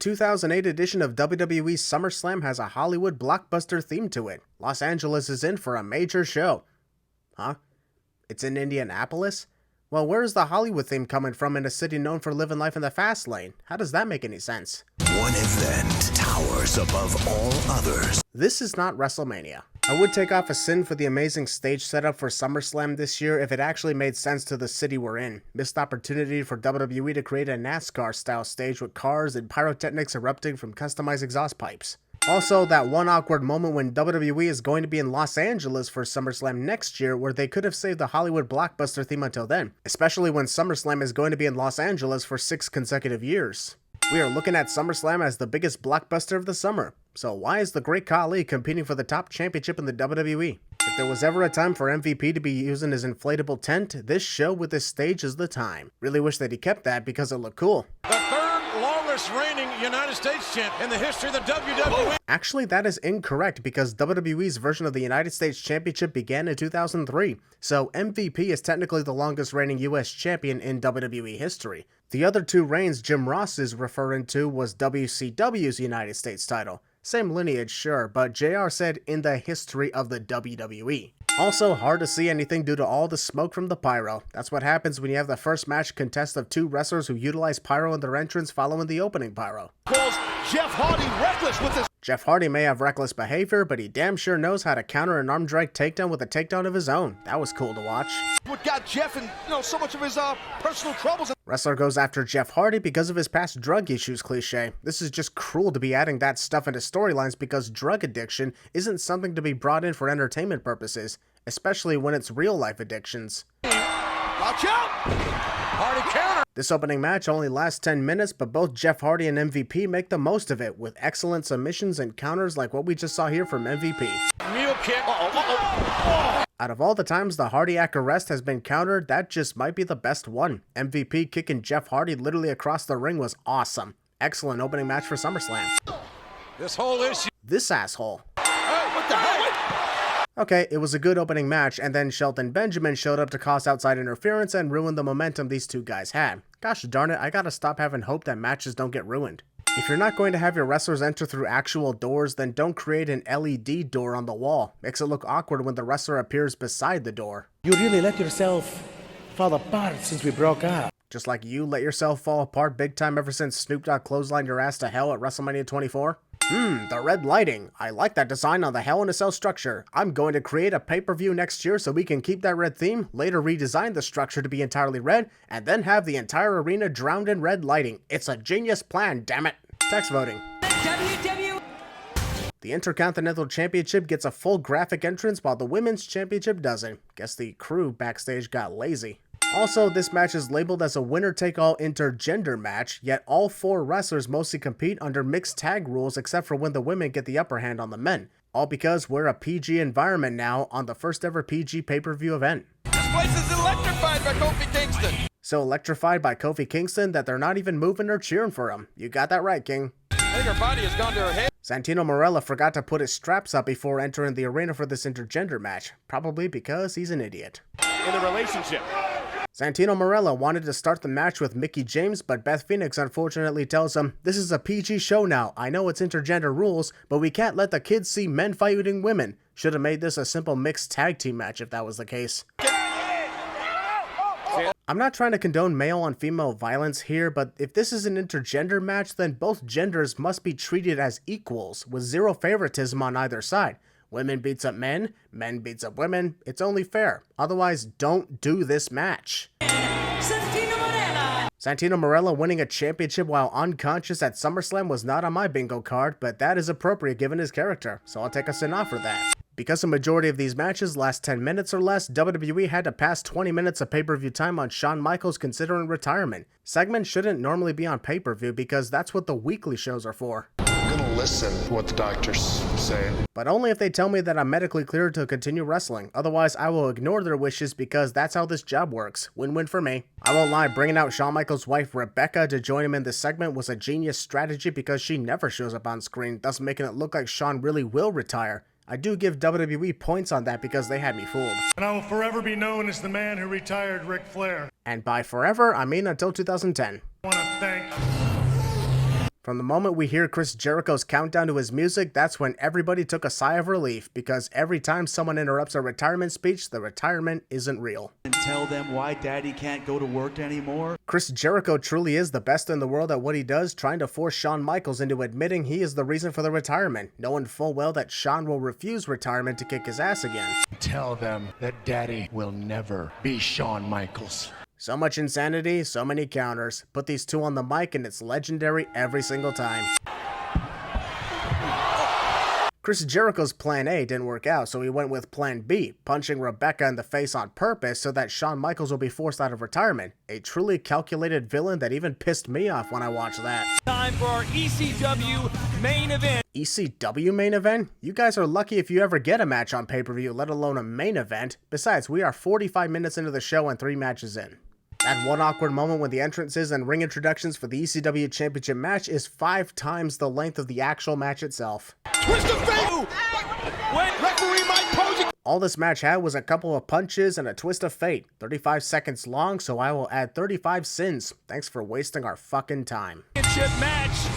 2008 edition of WWE SummerSlam has a Hollywood blockbuster theme to it. Los Angeles is in for a major show. Huh? It's in Indianapolis? Well, where's the Hollywood theme coming from in a city known for living life in the fast lane? How does that make any sense? One event towers above all others. This is not WrestleMania. I would take off a sin for the amazing stage setup for SummerSlam this year if it actually made sense to the city we're in. Missed opportunity for WWE to create a NASCAR-style stage with cars and pyrotechnics erupting from customized exhaust pipes. Also, that one awkward moment when WWE is going to be in Los Angeles for SummerSlam next year where they could have saved the Hollywood blockbuster theme until then, especially when SummerSlam is going to be in Los Angeles for 6 consecutive years. We are looking at SummerSlam as the biggest blockbuster of the summer. So why is the great Khali competing for the top championship in the WWE? If there was ever a time for MVP to be using his inflatable tent, this show with this stage is the time. Really wish that he kept that because it looked cool. The third longest reigning United States champ in the history of the WWE. Actually, that is incorrect because WWE's version of the United States Championship began in 2003, so MVP is technically the longest reigning US champion in WWE history. The other two reigns Jim Ross is referring to was WCW's United States title. Same lineage, sure, but JR said in the history of the WWE. Also, hard to see anything due to all the smoke from the pyro. That's what happens when you have the first match contest of 2 wrestlers who utilize pyro in their entrance following the opening pyro. Calls Jeff Hardy reckless with this. Jeff Hardy may have reckless behavior, but he damn sure knows how to counter an arm drag takedown with a takedown of his own. That was cool to watch. What got Jeff in, so much of his personal troubles. Wrestler goes after Jeff Hardy because of his past drug issues cliche. This is just cruel to be adding that stuff into storylines because drug addiction isn't something to be brought in for entertainment purposes, especially when it's real life addictions. Watch out! Hardy counter. This opening match only lasts 10 minutes, but both Jeff Hardy and MVP make the most of it with excellent submissions and counters like what we just saw here from MVP. Mule kick. Out of all the times the Hardy-ack arrest has been countered, that just might be the best one. MVP kicking Jeff Hardy literally across the ring was awesome. Excellent opening match for SummerSlam. This whole issue. This asshole. Hey, what the hell? Okay, it was a good opening match, and then Shelton Benjamin showed up to cause outside interference and ruin the momentum these two guys had. Gosh darn it, I gotta stop having hope that matches don't get ruined. If you're not going to have your wrestlers enter through actual doors, then don't create an LED door on the wall. Makes it look awkward when the wrestler appears beside the door. You really let yourself fall apart since we broke up. Just like you let yourself fall apart big time ever since Snoop Dogg clotheslined your ass to hell at WrestleMania 24? The red lighting. I like that design on the Hell in a Cell structure. I'm going to create a pay-per-view next year so we can keep that red theme, later redesign the structure to be entirely red, and then have the entire arena drowned in red lighting. It's a genius plan, damn it. Text voting. The Intercontinental Championship gets a full graphic entrance while the Women's Championship doesn't. Guess the crew backstage got lazy. Also, this match is labeled as a winner-take-all intergender match, yet all 4 wrestlers mostly compete under mixed tag rules except for when the women get the upper hand on the men. All because we're a PG environment now on the first ever PG pay-per-view event. This place is electrified by Kofi Kingston. So electrified by Kofi Kingston that they're not even moving or cheering for him. You got that right, King. I think her body has gone to her head. Santino Marella forgot to put his straps up before entering the arena for this intergender match, probably because he's an idiot. In the relationship. Santino Marella wanted to start the match with Mickie James, but Beth Phoenix unfortunately tells him, "This is a PG show now. I know it's intergender rules, but we can't let the kids see men fighting women. Should have made this a simple mixed tag team match if that was the case." I'm not trying to condone male on female violence here, but if this is an intergender match, then both genders must be treated as equals, with zero favoritism on either side. Women beats up men, men beats up women, it's only fair. Otherwise, don't do this match. Santino Marella winning a championship while unconscious at SummerSlam was not on my bingo card, but that is appropriate given his character, so I'll take a sin off for that. Because a majority of these matches last 10 minutes or less, WWE had to pass 20 minutes of pay-per-view time on Shawn Michaels considering retirement. Segments shouldn't normally be on pay-per-view because that's what the weekly shows are for. I'm gonna listen to what the doctors say. But only if they tell me that I'm medically cleared to continue wrestling. Otherwise, I will ignore their wishes because that's how this job works. Win-win for me. I won't lie, bringing out Shawn Michaels' wife Rebecca to join him in this segment was a genius strategy because she never shows up on screen, thus making it look like Shawn really will retire. I do give WWE points on that because they had me fooled. And I will forever be known as the man who retired Ric Flair. And by forever, I mean until 2010. I want to thank From the moment we hear Chris Jericho's countdown to his music, that's when everybody took a sigh of relief, because every time someone interrupts a retirement speech, the retirement isn't real. And tell them why Daddy can't go to work anymore. Chris Jericho truly is the best in the world at what he does, trying to force Shawn Michaels into admitting he is the reason for the retirement, knowing full well that Shawn will refuse retirement to kick his ass again. Tell them that Daddy will never be Shawn Michaels. So much insanity, so many counters. Put these two on the mic and it's legendary every single time. Chris Jericho's plan A didn't work out, so he went with plan B, punching Rebecca in the face on purpose so that Shawn Michaels will be forced out of retirement. A truly calculated villain that even pissed me off when I watched that. Time for our ECW main event. ECW main event? You guys are lucky if you ever get a match on pay-per-view, let alone a main event. Besides, we are 45 minutes into the show and 3 matches in. That one awkward moment when the entrances and ring introductions for the ECW Championship match is 5 times the length of the actual match itself. Twist of fate! When referee Mike posing. All this match had was a couple of punches and a twist of fate. 35 seconds long, so I will add 35 sins. Thanks for wasting our fucking time. Match.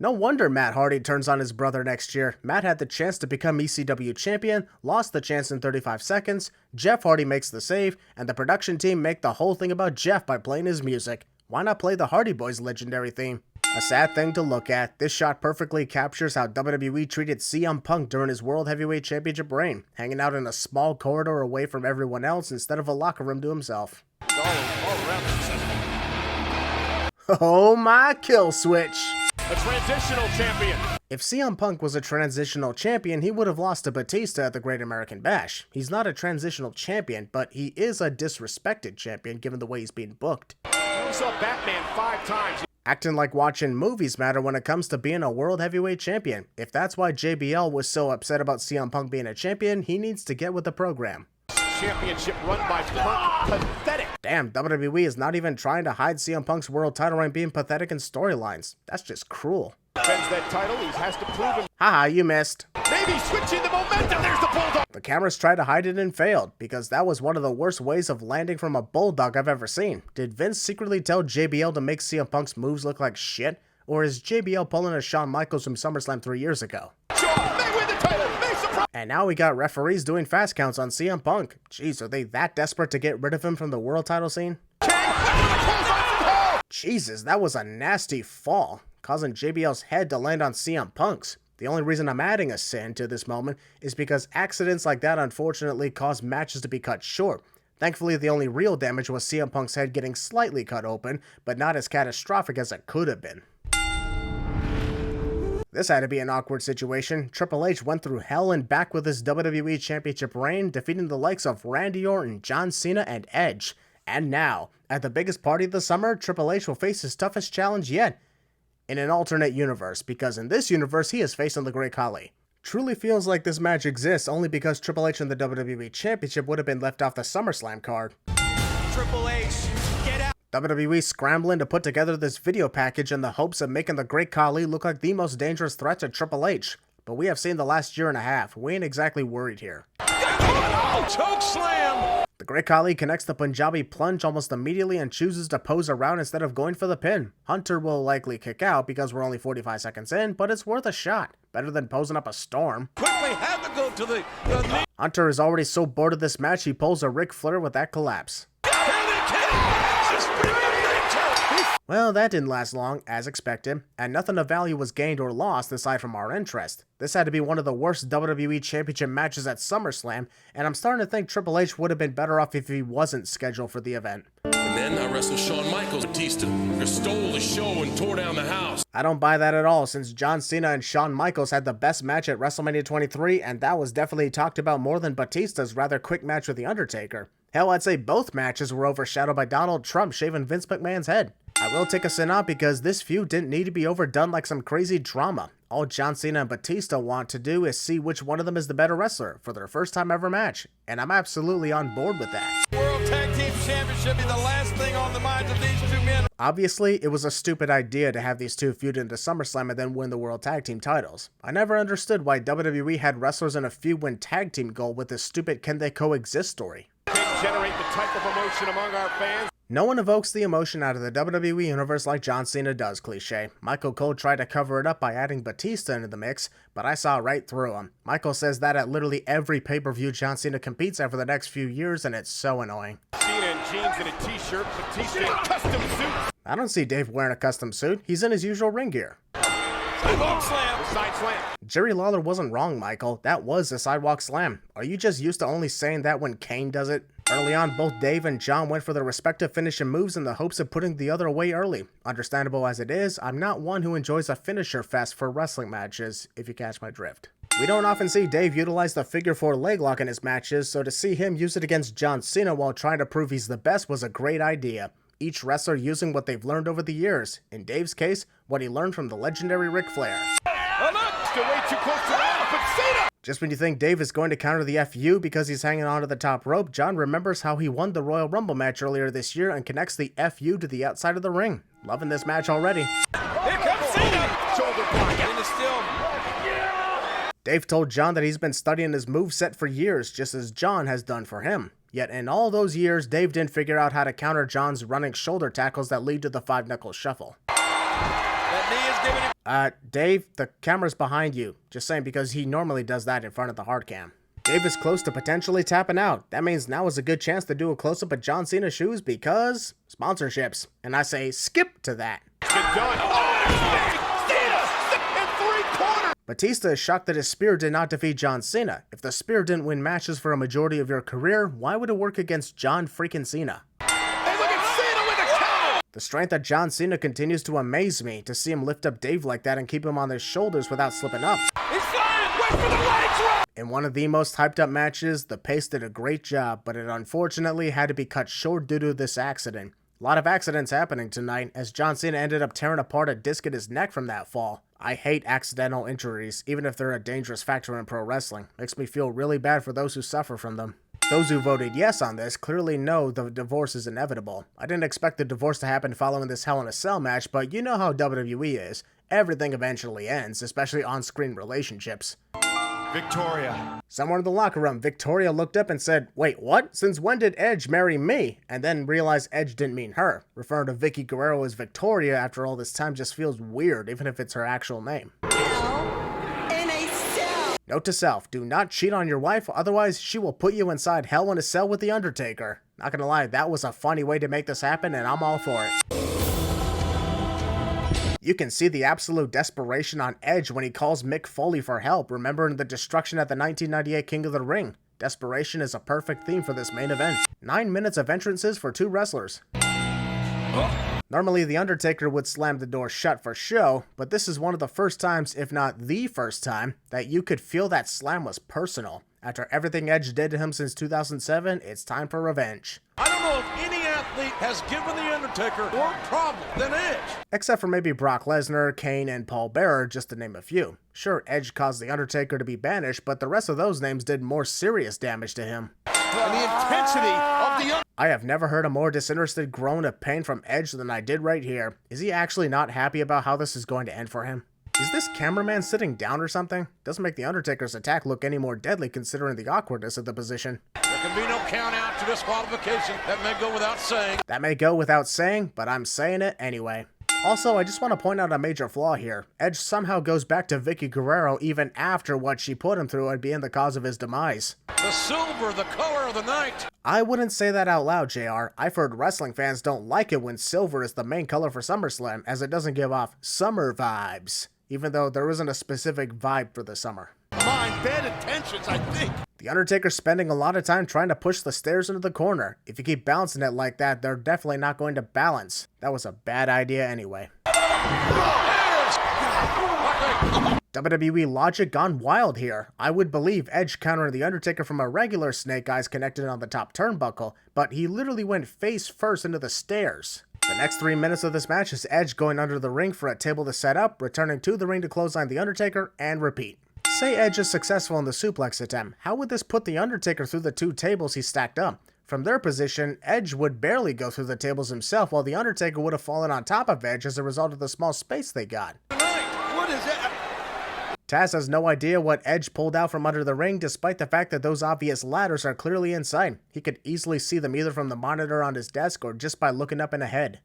No wonder Matt Hardy turns on his brother next year. Matt had the chance to become ECW champion, lost the chance in 35 seconds, Jeff Hardy makes the save, and the production team make the whole thing about Jeff by playing his music. Why not play the Hardy Boys legendary theme? A sad thing to look at. This shot perfectly captures how WWE treated CM Punk during his World Heavyweight Championship reign, hanging out in a small corridor away from everyone else instead of a locker room to himself. Oh my kill switch! A transitional champion. If CM Punk was a transitional champion, he would have lost to Batista at the Great American Bash. He's not a transitional champion, but he is a disrespected champion given the way he's being booked. We saw Batman 5 times. Acting like watching movies matter when it comes to being a World Heavyweight Champion. If that's why JBL was so upset about CM Punk being a champion, he needs to get with the program. Championship run by Punk. Pathetic. Damn, WWE is not even trying to hide CM Punk's world title reign being pathetic in storylines. That's just cruel. Defends that title, he has to prove him. Haha, you missed. Maybe switching the momentum. There's the Bulldog. The cameras tried to hide it and failed, because that was one of the worst ways of landing from a Bulldog I've ever seen. Did Vince secretly tell JBL to make CM Punk's moves look like shit? Or is JBL pulling a Shawn Michaels from SummerSlam 3 years ago? Sure, they win the title. They surprise. And now we got referees doing fast counts on CM Punk. Jeez, are they that desperate to get rid of him from the world title scene? Jesus, that was a nasty fall, causing JBL's head to land on CM Punk's. The only reason I'm adding a sin to this moment is because accidents like that unfortunately cause matches to be cut short. Thankfully, the only real damage was CM Punk's head getting slightly cut open, but not as catastrophic as it could have been. This had to be an awkward situation. Triple H went through hell and back with his WWE Championship reign, defeating the likes of Randy Orton, John Cena, and Edge. And now, at the biggest party of the summer, Triple H will face his toughest challenge yet. In an alternate universe, because in this universe, he is facing the Great Khali. Truly feels like this match exists only because Triple H and the WWE Championship would have been left off the SummerSlam card. Triple H, get out. WWE scrambling to put together this video package in the hopes of making the Great Khali look like the most dangerous threat to Triple H. But we have seen the last year and a half. We ain't exactly worried here. Oh, choke slam. The Great Khali connects the Punjabi plunge almost immediately and chooses to pose around instead of going for the pin. Hunter will likely kick out because we're only 45 seconds in, but it's worth a shot. Better than posing up a storm. Quickly had to go to the knee. Hunter is already so bored of this match, he pulls a Ric Flair with that collapse. Well, that didn't last long, as expected, and nothing of value was gained or lost aside from our interest. This had to be one of the worst WWE Championship matches at SummerSlam, and I'm starting to think Triple H would have been better off if he wasn't scheduled for the event. And then I wrestled Shawn Michaels, Batista, who stole the show and tore down the house. I don't buy that at all, since John Cena and Shawn Michaels had the best match at WrestleMania 23, and that was definitely talked about more than Batista's rather quick match with The Undertaker. Hell, I'd say both matches were overshadowed by Donald Trump shaving Vince McMahon's head. I will take a sin out because this feud didn't need to be overdone like some crazy drama. All John Cena and Batista want to do is see which one of them is the better wrestler for their first time ever match, and I'm absolutely on board with that. World Tag Team Championship be the last thing on the minds of these two men. Obviously, it was a stupid idea to have these two feud into SummerSlam and then win the World Tag Team titles. I never understood why WWE had wrestlers in a feud win tag team goal with this stupid can they coexist story. Can't generate the type of emotion among our fans. No one evokes the emotion out of the WWE Universe like John Cena does, cliche. Michael Cole tried to cover it up by adding Batista into the mix, but I saw right through him. Michael says that at literally every pay-per-view John Cena competes at for the next few years, and it's so annoying. Cena in jeans and a t-shirt, Batista in custom suit. I don't see Dave wearing a custom suit. He's in his usual ring gear. Sidewalk slam. Side slam. Jerry Lawler wasn't wrong, Michael. That was a sidewalk slam. Are you just used to only saying that when Kane does it? Early on, both Dave and John went for their respective finishing moves in the hopes of putting the other away early. Understandable as it is, I'm not one who enjoys a finisher fest for wrestling matches, if you catch my drift. We don't often see Dave utilize the figure 4 leg lock in his matches, so to see him use it against John Cena while trying to prove he's the best was a great idea. Each wrestler using what they've learned over the years. In Dave's case, what he learned from the legendary Ric Flair. Still way too close to the line, but Cena! Just when you think Dave is going to counter the FU because he's hanging onto the top rope, John remembers how he won the Royal Rumble match earlier this year and connects the FU to the outside of the ring. Loving this match already. Here comes Cena! Shoulder block in the still. Dave told John that he's been studying his moveset for years, just as John has done for him. Yet in all those years, Dave didn't figure out how to counter John's running shoulder tackles that lead to the 5-knuckle shuffle. That knee is giving him... Dave, the camera's behind you. Just saying, because he normally does that in front of the hard cam. Dave is close to potentially tapping out. That means now is a good chance to do a close-up of John Cena's shoes because sponsorships. And I say skip to that. Good done. Oh, Cena! In 3/4! Batista is shocked that his spear did not defeat John Cena. If the spear didn't win matches for a majority of your career, why would it work against John freaking Cena? Hey, look at Cena with a cow! The strength of John Cena continues to amaze me, to see him lift up Dave like that and keep him on his shoulders without slipping up. He's flying! Wait for the leg drop! In one of the most hyped up matches, the pace did a great job, but it unfortunately had to be cut short due to this accident. A lot of accidents happening tonight, as John Cena ended up tearing apart a disc in his neck from that fall. I hate accidental injuries, even if they're a dangerous factor in pro wrestling. Makes me feel really bad for those who suffer from them. Those who voted yes on this clearly know the divorce is inevitable. I didn't expect the divorce to happen following this Hell in a Cell match, but you know how WWE is. Everything eventually ends, especially on-screen relationships. Victoria. Somewhere in the locker room, Victoria looked up and said, "Wait, what? Since when did Edge marry me?" And then realized Edge didn't mean her. Referring to Vicky Guerrero as Victoria after all this time just feels weird, even if it's her actual name. Note to self, do not cheat on your wife, otherwise she will put you inside Hell in a Cell with The Undertaker. Not gonna lie, that was a funny way to make this happen, and I'm all for it. You can see the absolute desperation on Edge when he calls Mick Foley for help, remembering the destruction at the 1998 King of the Ring. Desperation is a perfect theme for this main event. 9 minutes of entrances for 2 wrestlers. Normally, The Undertaker would slam the door shut for show, but this is one of the first times, if not the first time, that you could feel that slam was personal. After everything Edge did to him since 2007, it's time for revenge. I don't know if any athlete has given The Undertaker more problem than Edge. Except for maybe Brock Lesnar, Kane, and Paul Bearer, just to name a few. Sure, Edge caused The Undertaker to be banished, but the rest of those names did more serious damage to him. And the intensity of the I have never heard a more disinterested groan of pain from Edge than I did right here. Is he actually not happy about how this is going to end for him? Is this cameraman sitting down or something? Doesn't make The Undertaker's attack look any more deadly considering the awkwardness of the position. There can be no count out to disqualification. That may go without saying. That may go without saying, but I'm saying it anyway. Also, I just want to point out a major flaw here. Edge somehow goes back to Vicky Guerrero even after what she put him through and being the cause of his demise. The silver, the color of the night. I wouldn't say that out loud, JR. I've heard wrestling fans don't like it when silver is the main color for SummerSlam, as it doesn't give off summer vibes, even though there isn't a specific vibe for the summer. Mind bad intentions, I think. The Undertaker's spending a lot of time trying to push the stairs into the corner. If you keep bouncing it like that, they're definitely not going to balance. That was a bad idea anyway. WWE logic gone wild here. I would believe Edge countering The Undertaker from a regular Snake Eyes connected on the top turnbuckle, but he literally went face first into the stairs. The next 3 minutes of this match is Edge going under the ring for a table to set up, returning to the ring to clothesline The Undertaker, and repeat. Say Edge is successful in the suplex attempt, how would this put The Undertaker through the 2 tables he stacked up? From their position, Edge would barely go through the tables himself, while The Undertaker would have fallen on top of Edge as a result of the small space they got. What is that? Taz has no idea what Edge pulled out from under the ring, despite the fact that those obvious ladders are clearly in sight. He could easily see them either from the monitor on his desk or just by looking up in ahead.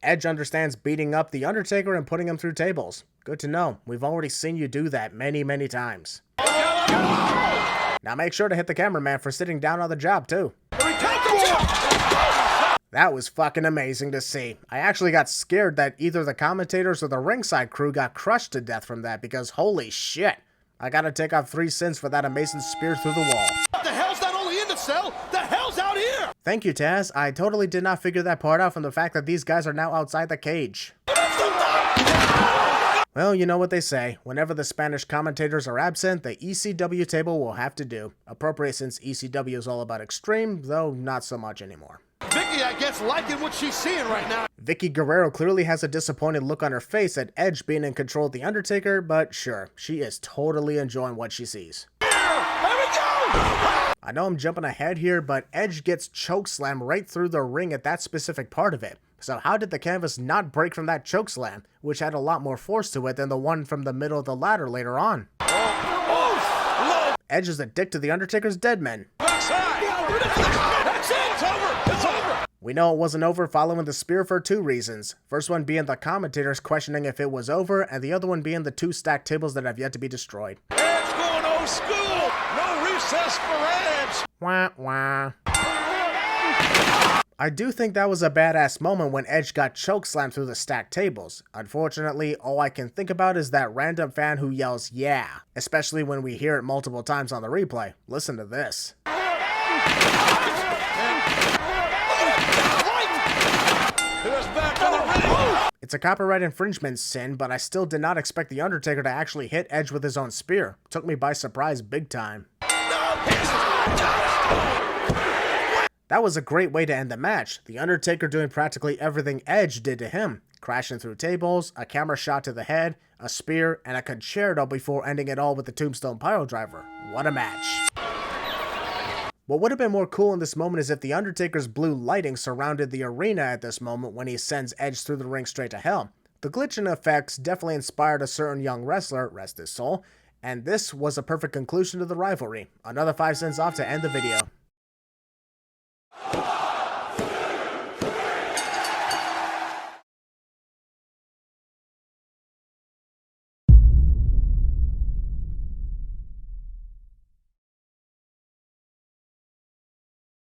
Edge understands beating up The Undertaker and putting him through tables. Good to know. We've already seen you do that many, many times. Now make sure to hit the cameraman for sitting down on the job, too. That was fucking amazing to see. I actually got scared that either the commentators or the ringside crew got crushed to death from that because holy shit. I gotta take off 3 cents for that amazing spear through the wall. What the hell's not only in the cell, the hell's out here! Thank you, Taz. I totally did not figure that part out from the fact that these guys are now outside the cage. Well, you know what they say. Whenever the Spanish commentators are absent, the ECW table will have to do. Appropriate since ECW is all about extreme, though not so much anymore. Vicky, I guess, liking what she's seeing right now. Vicky Guerrero clearly has a disappointed look on her face at Edge being in control of The Undertaker, but sure, she is totally enjoying what she sees. Here we go! I know I'm jumping ahead here, but Edge gets chokeslammed right through the ring at that specific part of it. So how did the canvas not break from that chokeslam, which had a lot more force to it than the one from the middle of the ladder later on? Edge is a dick to The Undertaker's dead men. That's it! It's over! It's over! We know it wasn't over following the spear for 2 reasons. First one being the commentators questioning if it was over, and the other one being the 2 stacked tables that have yet to be destroyed. Edge going old school! No recess for Edge! Wah, wah. I do think that was a badass moment when Edge got chokeslammed through the stacked tables. Unfortunately, all I can think about is that random fan who yells, yeah, especially when we hear it multiple times on the replay. Listen to this. It's a copyright infringement sin, but I still did not expect The Undertaker to actually hit Edge with his own spear. Took me by surprise big time. That was a great way to end the match. The Undertaker doing practically everything Edge did to him. Crashing through tables, a camera shot to the head, a spear, and a concerto before ending it all with the Tombstone Piledriver. What a match. What would have been more cool in this moment is if The Undertaker's blue lighting surrounded the arena at this moment when he sends Edge through the ring straight to hell. The glitch and effects definitely inspired a certain young wrestler, rest his soul, and this was a perfect conclusion to the rivalry. Another 5 cents off to end the video.